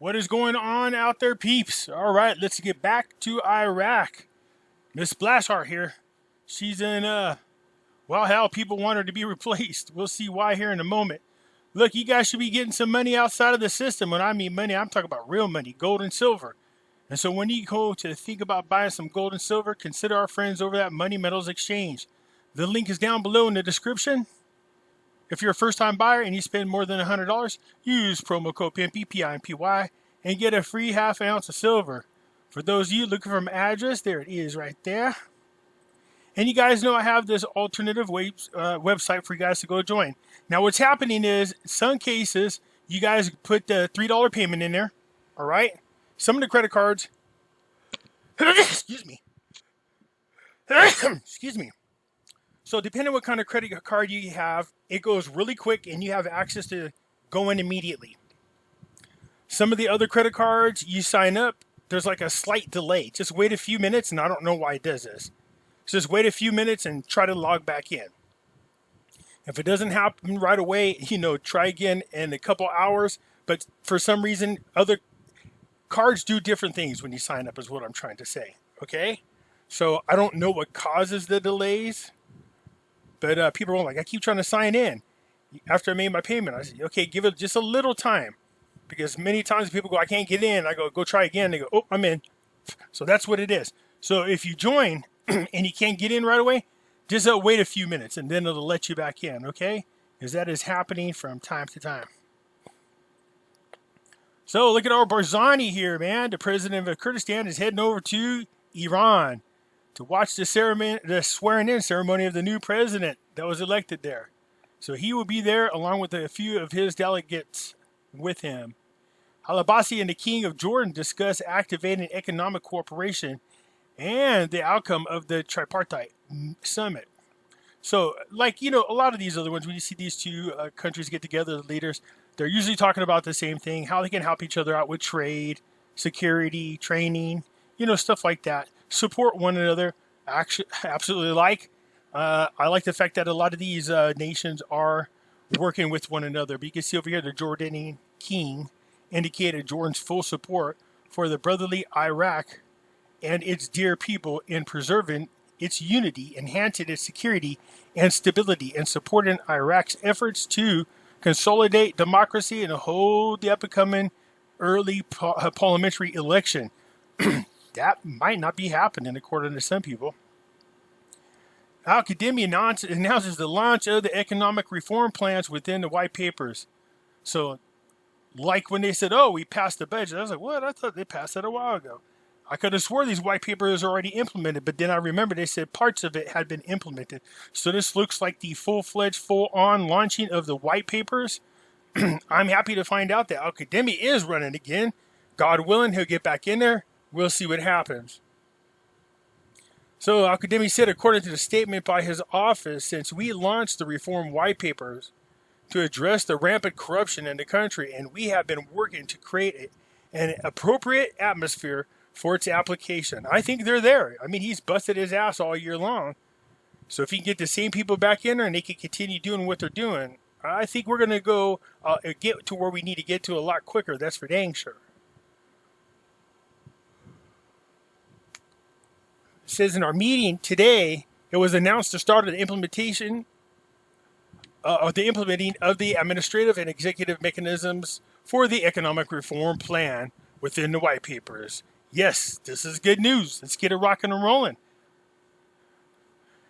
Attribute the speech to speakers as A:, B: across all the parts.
A: What is going on out there, peeps? All right, let's get back to Iraq. Miss Splashheart here. She's in, well, hell, people want her to be replaced. We'll see why here in a moment. Look, you guys should be getting some money outside of the system. When I mean money, I'm talking about real money, gold and silver. And so when you go to think about buying some gold and silver, consider our friends over at Money Metals Exchange. The link is down below in the description. If you're a first-time buyer and you spend more than $100, use promo code Pimpy, P-I-M-P-Y, and get a free half ounce of silver. For those of you looking for an address, there it is right there. And you guys know I have this alternative website for you guys to go join. Now, what's happening is, in some cases, you guys put the $3 payment in there, all right? Some of the credit cards, excuse me, excuse me. So depending on what kind of credit card you have, it goes really quick and you have access to go in immediately. Some of the other credit cards, you sign up, there's like a slight delay. Just wait a few minutes, and I don't know why it does this. Just wait a few minutes and try to log back in. If it doesn't happen right away, try again in a couple hours. But for some reason, other cards do different things when you sign up is what I'm trying to say. Okay? So I don't know what causes the delays. But people are like, I keep trying to sign in. After I made my payment, I said, okay, give it just a little time. Because many times people go, I can't get in. I go try again. They go, oh, I'm in. So that's what it is. So if you join and you can't get in right away, just wait a few minutes and then it'll let you back in, okay? Because that is happening from time to time. So look at our Barzani here, man. The president of Kurdistan is heading over to Iran to watch the swearing-in ceremony of the new president that was elected there. So he will be there along with a few of his delegates with him. Al-Abbasi and the king of Jordan discuss activating economic cooperation and the outcome of the tripartite summit. So, like, a lot of these other ones, when you see these two countries get together, the leaders, they're usually talking about the same thing, how they can help each other out with trade, security, training, stuff like that. Support one another. Actually, absolutely I like the fact that a lot of these nations are working with one another. But you can see over here the Jordanian king indicated Jordan's full support for the brotherly Iraq and its dear people in preserving its unity, enhancing its security and stability, and supporting Iraq's efforts to consolidate democracy and hold the upcoming early parliamentary election. That might not be happening, according to some people. Al-Kazemi announces the launch of the economic reform plans within the white papers. So, like when they said, oh, we passed the budget, I was like, what? I thought they passed that a while ago. I could have swore these white papers are already implemented, but then I remember they said parts of it had been implemented. So this looks like the full-fledged, full-on launching of the white papers. I'm happy to find out that Al-Kazemi is running again. God willing, he'll get back in there. We'll see what happens. So Al-Kazemi said, according to the statement by his office, since we launched the reform white papers to address the rampant corruption in the country, and we have been working to create an appropriate atmosphere for its application. I think they're there. I mean, he's busted his ass all year long. So if he can get the same people back in there and they can continue doing what they're doing, I think we're going to go get to where we need to get to a lot quicker. That's for dang sure. It says in our meeting today, it was announced the start of the implementing of the administrative and executive mechanisms for the economic reform plan within the white papers. Yes, this is good news. Let's get it rocking and rolling.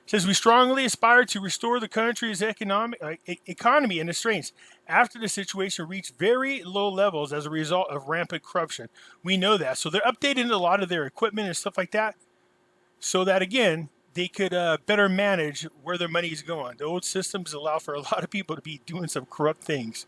A: It says we strongly aspire to restore the country's economy and its strengths after the situation reached very low levels as a result of rampant corruption. We know that. So they're updating a lot of their equipment and stuff like that so that, again, they could better manage where their money is going. The old systems allow for a lot of people to be doing some corrupt things.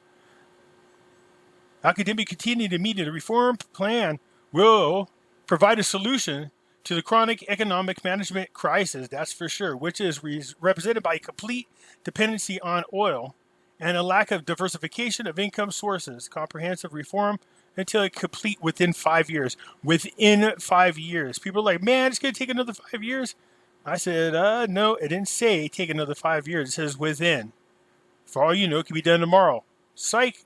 A: Al-Kazemi continued to meet the reform plan will provide a solution to the chronic economic management crisis, that's for sure, which is represented by a complete dependency on oil and a lack of diversification of income sources. Comprehensive reform until it complete within 5 years. Within 5 years. People are like, man, it's going to take another 5 years. I said, no, it didn't say take another 5 years. It says within. For all you know, it can be done tomorrow. Psych.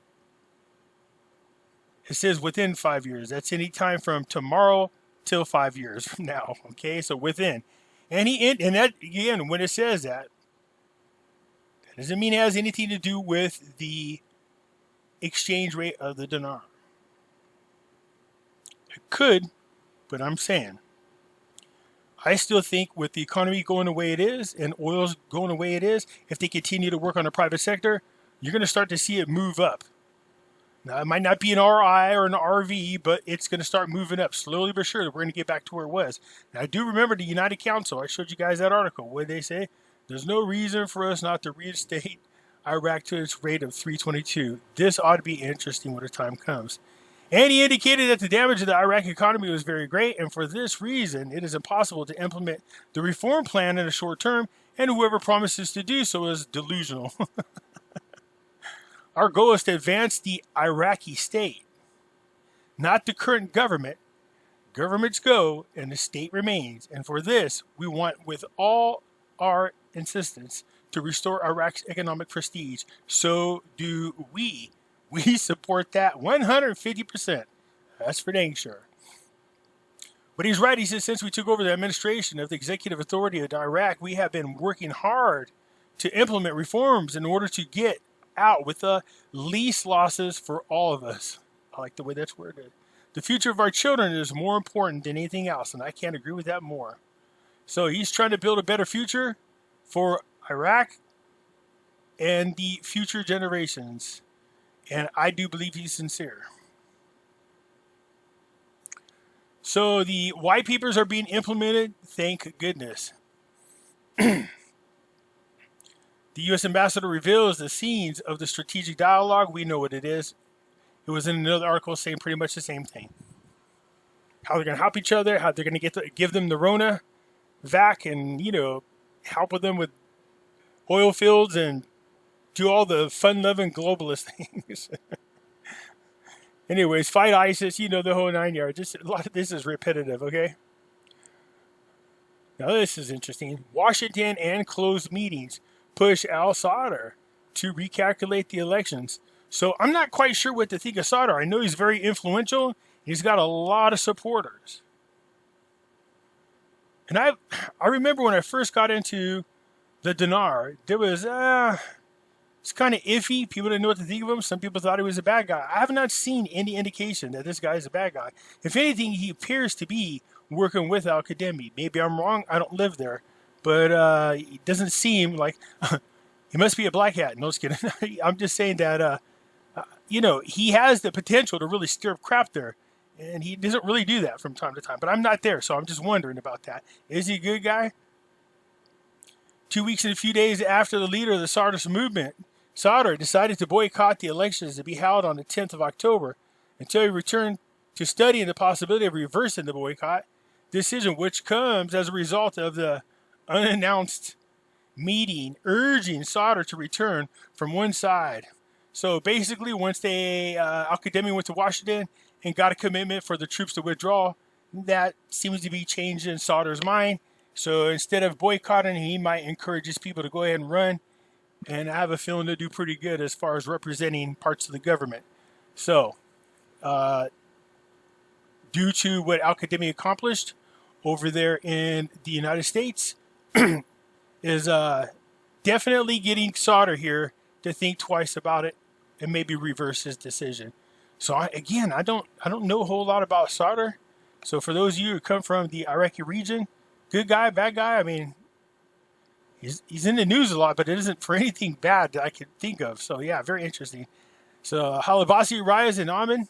A: It says within 5 years. That's any time from tomorrow till 5 years from now. Okay, so within. And that again, when it says that doesn't mean it has anything to do with the exchange rate of the dinar. It could, but I'm saying I still think with the economy going the way it is and oil's going the way it is, if they continue to work on the private sector, you're going to start to see it move up. Now, it might not be an RI or an RV, but it's going to start moving up slowly but surely. We're going to get back to where it was. Now, I do remember the United Council. I showed you guys that article. What did they say? There's no reason for us not to reinstate Iraq to its rate of 322. This ought to be interesting when the time comes. And he indicated that the damage to the Iraqi economy was very great, and for this reason, it is impossible to implement the reform plan in the short term, and whoever promises to do so is delusional. Our goal is to advance the Iraqi state, not the current government. Governments go and the state remains. And for this, we want with all our insistence to restore Iraq's economic prestige. So do we. We support that 150%. That's for dang sure. But he's right. He says, since we took over the administration of the executive authority of Iraq, we have been working hard to implement reforms in order to get out with the least losses for all of us. I like the way that's worded. The future of our children is more important than anything else, and I can't agree with that more. So he's trying to build a better future for Iraq and the future generations, and I do believe he's sincere. So the white papers are being implemented, thank goodness. The U.S. ambassador reveals the scenes of the strategic dialogue. We know what it is. It was in another article saying pretty much the same thing. How they're going to help each other, how they're going to give them the Rona vac and, help with them with oil fields and do all the fun-loving globalist things. Anyways, fight ISIS, the whole 9 yards. Just a lot of this is repetitive, okay? Now this is interesting. Washington and closed meetings push Al-Sadr to recalculate the elections. So I'm not quite sure what to think of Sadr. I know he's very influential. He's got a lot of supporters. And I remember when I first got into the dinar, there was, it's kind of iffy. People didn't know what to think of him. Some people thought he was a bad guy. I have not seen any indication that this guy is a bad guy. If anything, he appears to be working with Al-Kazemi. Maybe I'm wrong. I don't live there. But it doesn't seem like he must be a black hat. No, just kidding. I'm just saying that, he has the potential to really stir up crap there. And he doesn't really do that from time to time. But I'm not there, so I'm just wondering about that. Is he a good guy? 2 weeks and a few days after the leader of the Sadr's movement, Sadr decided to boycott the elections to be held on the 10th of October until he returned to studying the possibility of reversing the boycott decision, which comes as a result of the unannounced meeting urging Sadr to return from one side. So basically, once Al-Kazemi went to Washington and got a commitment for the troops to withdraw, that seems to be changed in Sadr's mind. So instead of boycotting, he might encourage his people to go ahead and run. And I have a feeling they'll do pretty good as far as representing parts of the government. So, due to what Al-Kazemi accomplished over there in the United States, is definitely getting Sadr here to think twice about it and maybe reverse his decision. So I don't know a whole lot about Sadr. So for those of you who come from the Iraqi region, good guy, bad guy, I mean, he's in the news a lot, but it isn't for anything bad that I could think of. So yeah, very interesting. So Halabasi arrives in Amman,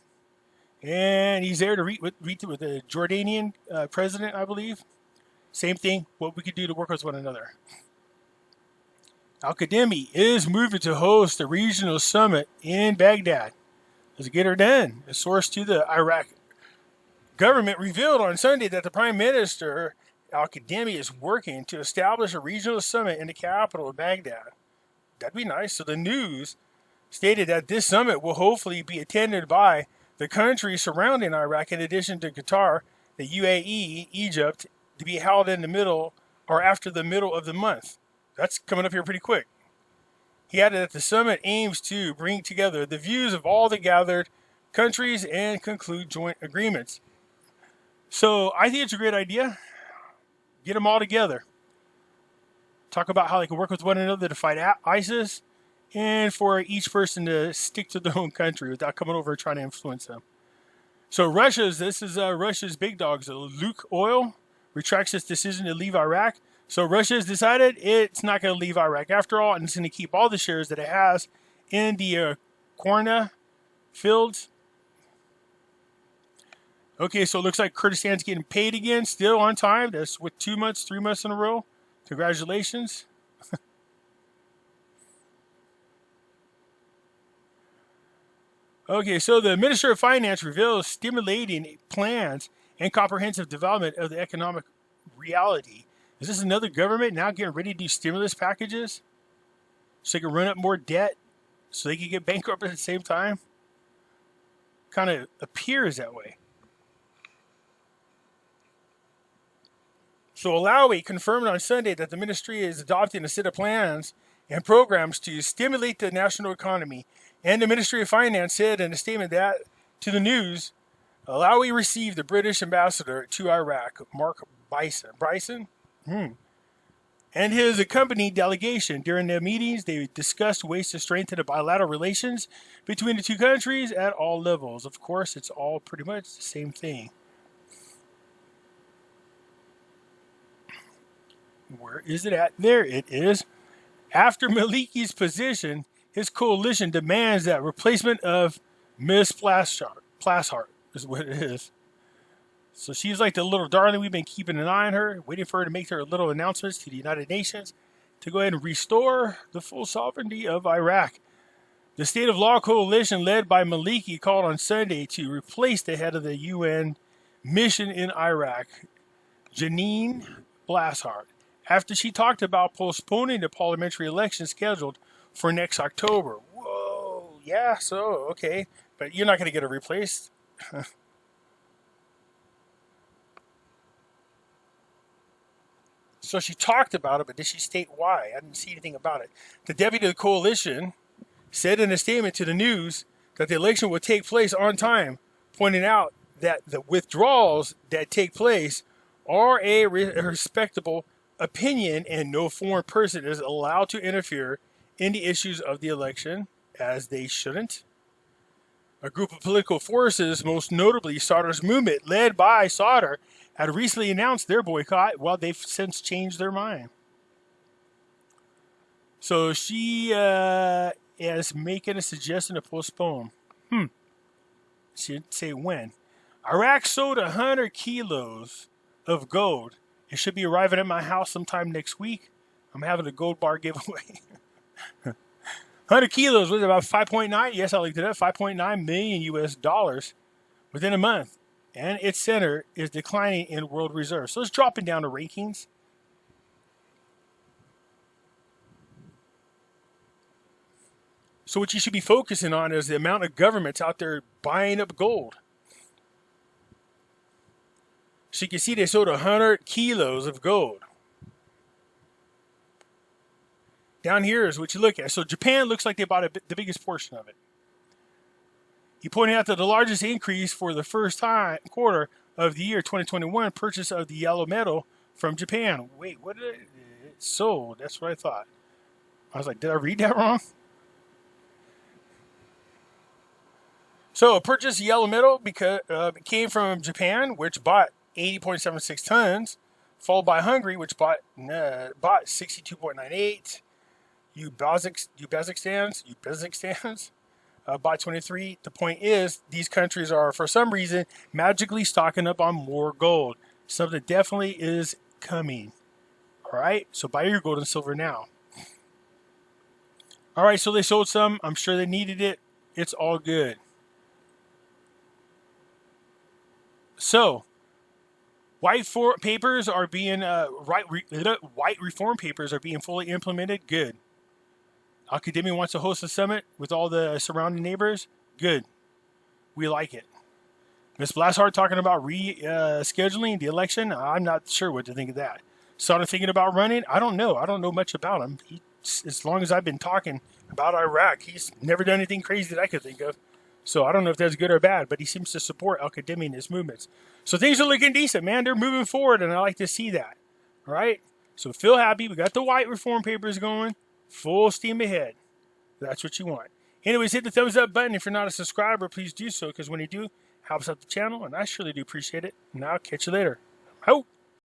A: and he's there to meet with the Jordanian president, I believe. Same thing, what we could do to work with one another. Al-Kazemi is moving to host a regional summit in Baghdad. Let's get her done. A source to the Iraq government revealed on Sunday that the Prime Minister Al-Kazemi is working to establish a regional summit in the capital of Baghdad. That'd be nice. So the news stated that this summit will hopefully be attended by the countries surrounding Iraq, in addition to Qatar, the UAE, Egypt, to be held in the middle or after the middle of the month. That's coming up here pretty quick. He added that the summit aims to bring together the views of all the gathered countries and conclude joint agreements. So I think it's a great idea. Get them all together. Talk about how they can work with one another to fight ISIS, and for each person to stick to their own country without coming over and trying to influence them. So this is Russia's big dogs. Luke Oil retracts its decision to leave Iraq. So Russia has decided it's not going to leave Iraq after all, and it's going to keep all the shares that it has in the Korna fields. Okay, so it looks like Kurdistan's getting paid again, still on time. That's with 3 months in a row. Congratulations. Okay, so the Minister of Finance reveals stimulating plans and comprehensive development of the economic reality. Is this another government now getting ready to do stimulus packages so they can run up more debt so they can get bankrupt at the same time? Kind of appears that way. So Alawi confirmed on Sunday that the ministry is adopting a set of plans and programs to stimulate the national economy. And the Ministry of Finance said in a statement that, to the news, Alawi received the British ambassador to Iraq, Mark Bryson, and his accompanying delegation. During their meetings, they discussed ways to strengthen the bilateral relations between the two countries at all levels. Of course, it's all pretty much the same thing. Where is it at? There it is. After Maliki's position, his coalition demands that replacement of Ms. Plashart is what it is. So she's like the little darling. We've been keeping an eye on her, waiting for her to make her little announcements to the United Nations to go ahead and restore the full sovereignty of Iraq. The State of Law Coalition, led by Maliki, called on Sunday to replace the head of the UN mission in Iraq, Janine Plashart, after she talked about postponing the parliamentary election scheduled for next October. Whoa, yeah, so, okay. But you're not going to get her replaced. So she talked about it, but did she state why? I didn't see anything about it. The deputy of the coalition said in a statement to the news that the election would take place on time, pointing out that the withdrawals that take place are a respectable opinion and no foreign person is allowed to interfere in the issues of the election, as they shouldn't. A group of political forces, most notably Sadr's movement, led by Sadr, had recently announced their boycott, while they've since changed their mind. So she is making a suggestion to postpone. She didn't say when. Iraq sold 100 kilos of gold. It should be arriving at my house sometime next week. I'm having a gold bar giveaway. 100 kilos was about 5.9. Yes, I looked it up. 5.9 million US dollars within a month. And its center is declining in world reserves. So it's dropping down the rankings. So what you should be focusing on is the amount of governments out there buying up gold. So you can see they sold 100 kilos of gold. Down here is what you look at. So Japan looks like they bought the biggest portion of it. He pointed out that the largest increase for the first quarter of the year 2021 purchase of the yellow metal from Japan. Wait, what did it sold? That's what I thought. I was like, did I read that wrong? So purchased yellow metal because it came from Japan, which bought 80.76 tons, followed by Hungary, which bought 62.98. Uzbekistan's bought 23. The point is, these countries are, for some reason, magically stocking up on more gold. Something definitely is coming. All right, so buy your gold and silver now. All right, so they sold some. I'm sure they needed it. It's all good. So, white reform papers are being fully implemented. Good. Al-Kazemi wants to host a summit with all the surrounding neighbors. Good. We like it. Ms. Plashart talking about scheduling the election. I'm not sure what to think of that. Started thinking about running. I don't know. I don't know much about him. As long as I've been talking about Iraq, he's never done anything crazy that I could think of. So I don't know if that's good or bad, but he seems to support Al-Kazemi in his movements. So things are looking decent, man. They're moving forward, and I like to see that. All right? So feel happy. We got the white reform papers going. Full steam ahead. That's what you want. Anyways, hit the thumbs up button. If you're not a subscriber, please do so, because when you do, it helps out the channel, and I surely do appreciate it. And I'll catch you later. Ho!